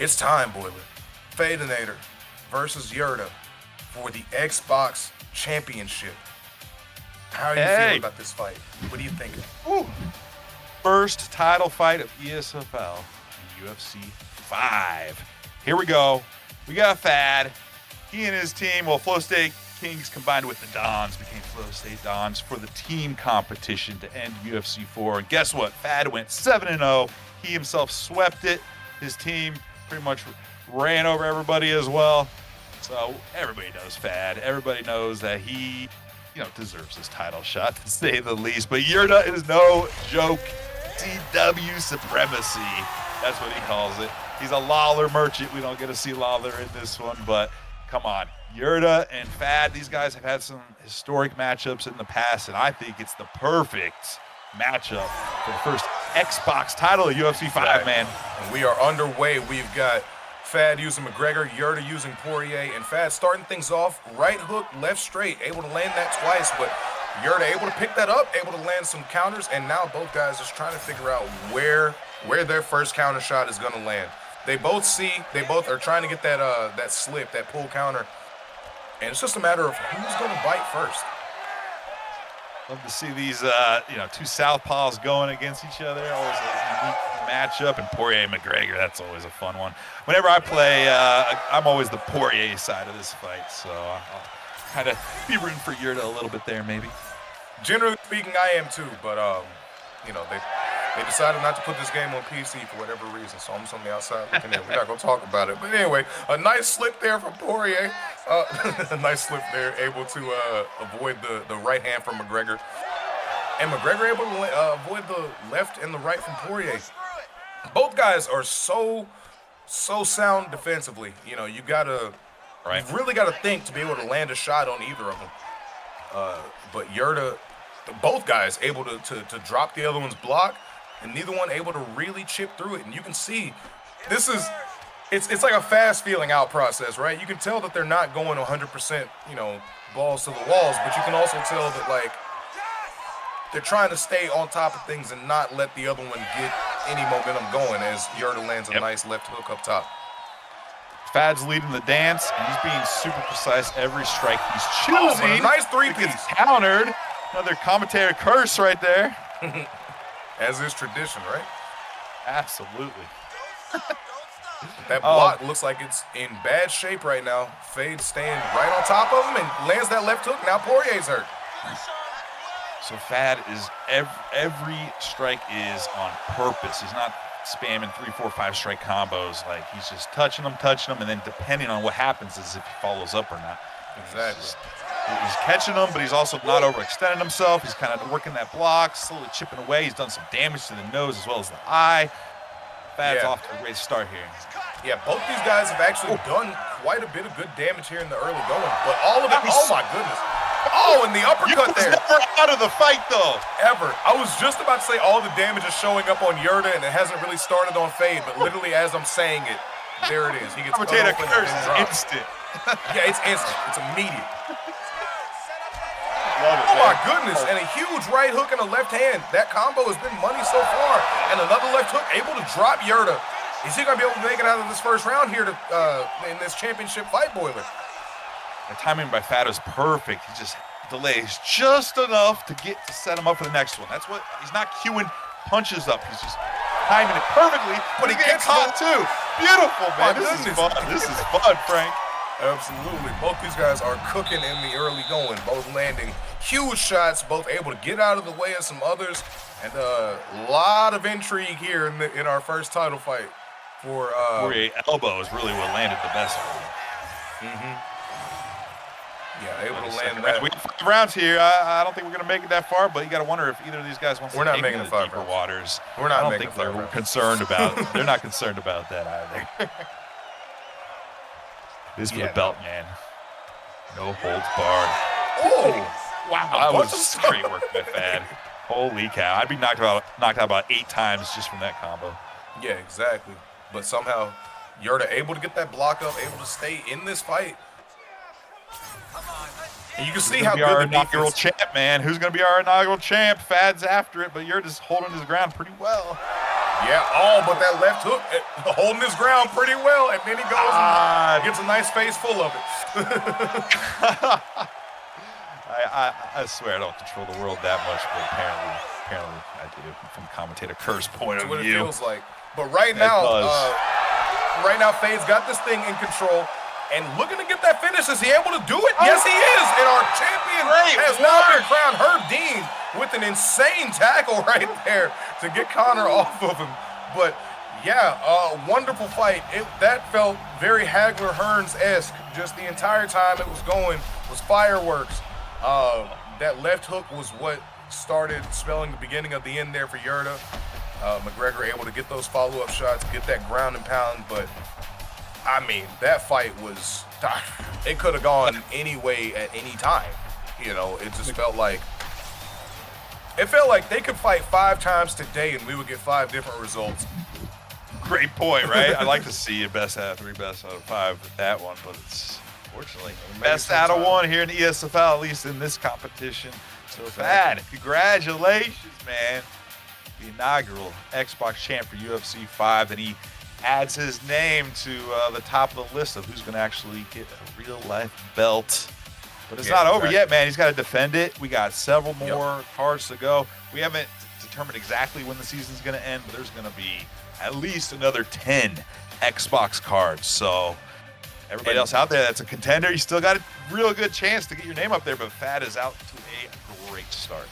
It's time, Boiler. Fadanator versus Yerda for the Xbox Championship. How are you feeling about this fight? What are you thinking? Ooh. First title fight of ESFL in UFC 5. Here we go. We got Fad. He and his team, well, Flow State Kings combined with the Dons became Flow State Dons for the team competition to end UFC 4. And guess what? Fad went 7-0. He himself swept it. His team pretty much ran over everybody as well. So everybody knows Fad. Everybody knows that he, deserves his title shot, to say the least. But Yerda is no joke. DW supremacy. That's what he calls it. He's a Lawler merchant. We don't get to see Lawler in this one, but come on. Yerda and Fad, these guys have had some historic matchups in the past, and I think it's the perfect matchup for the first Xbox title of UFC 5, man. And we are underway. We've got Fad using McGregor, Yerda using Poirier, and Fad starting things off right hook, left straight, able to land that twice, but Yerda able to pick that up, able to land some counters, and now both guys just trying to figure out where their first counter shot is going to land. They both are trying to get that slip, that pull counter, and it's just a matter of who's going to bite first. Love to see these, two southpaws going against each other. Always a unique matchup. And Poirier and McGregor, that's always a fun one. Whenever I play, I'm always the Poirier side of this fight, so I'll kind of be rooting for Yerda a little bit there, maybe. Generally speaking, I am too, but they decided not to put this game on PC for whatever reason, so I'm just on the outside looking in. We're not going to talk about it. But anyway, a nice slip there from Poirier. A nice slip there, able to avoid the right hand from McGregor. And McGregor able to avoid the left and the right from Poirier. Both guys are so sound defensively. You've really got to think to be able to land a shot on either of them. But Yerda, both guys able to drop the other one's block, and neither one able to really chip through it. And you can see it's like a fast feeling out process, right? You can tell that they're not going 100%, balls to the walls, but you can also tell that they're trying to stay on top of things and not let the other one get any momentum going as Yerda lands a nice left hook up top. Fad's leading the dance, and he's being super precise every strike he's choosing. A nice three-piece. Countered. Another commentator curse right there. As is tradition, right? Absolutely. That block looks like it's in bad shape right now. Fade staying right on top of him and lands that left hook. Now Poirier's hurt. So Fad is every strike is on purpose. He's not spamming 3, 4, 5 strike combos. Like, he's just touching them, and then depending on what happens is if he follows up or not. Exactly. He's catching them, but he's also not overextending himself. He's kind of working that block, slowly chipping away. He's done some damage to the nose as well as the eye. Fad's off to a great start here. Yeah, both these guys have actually done quite a bit of good damage here in the early going, but all of it, oh my goodness. Oh, and the uppercut there. Never out of the fight, though. Ever. I was just about to say all the damage is showing up on Yerda, and it hasn't really started on Fade, but literally as I'm saying it, there it is. He gets commentator curse is instant. Yeah, it's instant. It's immediate. Love it, oh my goodness, and a huge right hook and a left hand. That combo has been money so far. And another left hook able to drop Yerda. Is he going to be able to make it out of this first round here in this championship fight, Boiler? The timing by Fad is perfect. He just delays just enough to set him up for the next one. That's what, he's not queuing punches up. He's just timing it perfectly, but he gets caught too. Beautiful, man. This is fun. This is fun, Frank. Absolutely. Both these guys are cooking in the early going, both landing huge shots, both able to get out of the way of some others, and a lot of intrigue here in our first title fight. Poirier elbow is really what landed the best for him. Yeah, able to land that. We have 5 rounds here. I don't think we're going to make it that far, but you got to wonder if either of these guys wants to take it to the deeper waters. We're not I don't making think they're concerned about it. They're not concerned about that either. This is for the belt, man. No holds barred. Oh! Wow, that was great work by Fad. Holy cow. I'd be knocked out about 8 times just from that combo. Yeah, exactly. But somehow, Yerda able to get that block up, able to stay in this fight. And you can see how good the inaugural champ, man. Who's going to be our inaugural champ? Fad's after it, but you're just holding his ground pretty well. Yeah, oh, but that left hook, holding his ground pretty well, and then he goes and gets a nice face full of it. I swear I don't control the world that much, but apparently I do from commentator Kerr's point of That's what view. it feels like. But right now, Fade's got this thing in control and looking to get that finish. Is he able to do it? Yes, he is. And our champion has now been crowned. Herb Dean with an insane tackle right there to get Conor off of him. But yeah, wonderful fight. That felt very Hagler Hearns-esque. Just the entire time it was going was fireworks. That left hook was what started spelling the beginning of the end there for Yerda. McGregor able to get those follow-up shots, get that ground and pound, but I mean, that fight was, it could have gone any way at any time. You know, it just felt like they could fight 5 times today and we would get 5 different results. Great point, right? I'd like to see a best out of 3, best out of 5 with that one, but it's unfortunately best out of 1 here in ESFL, at least in this competition. So Fad, congratulations, man. The inaugural Xbox champ for UFC 5, and he adds his name to the top of the list of who's going to actually get a real-life belt. But it's not over yet, man. He's got to defend it. We got several more cards to go. We haven't determined exactly when the season's going to end, but there's going to be at least another 10 Xbox cards. So everybody else out there that's a contender, you still got a real good chance to get your name up there, but Fad is out to a great start.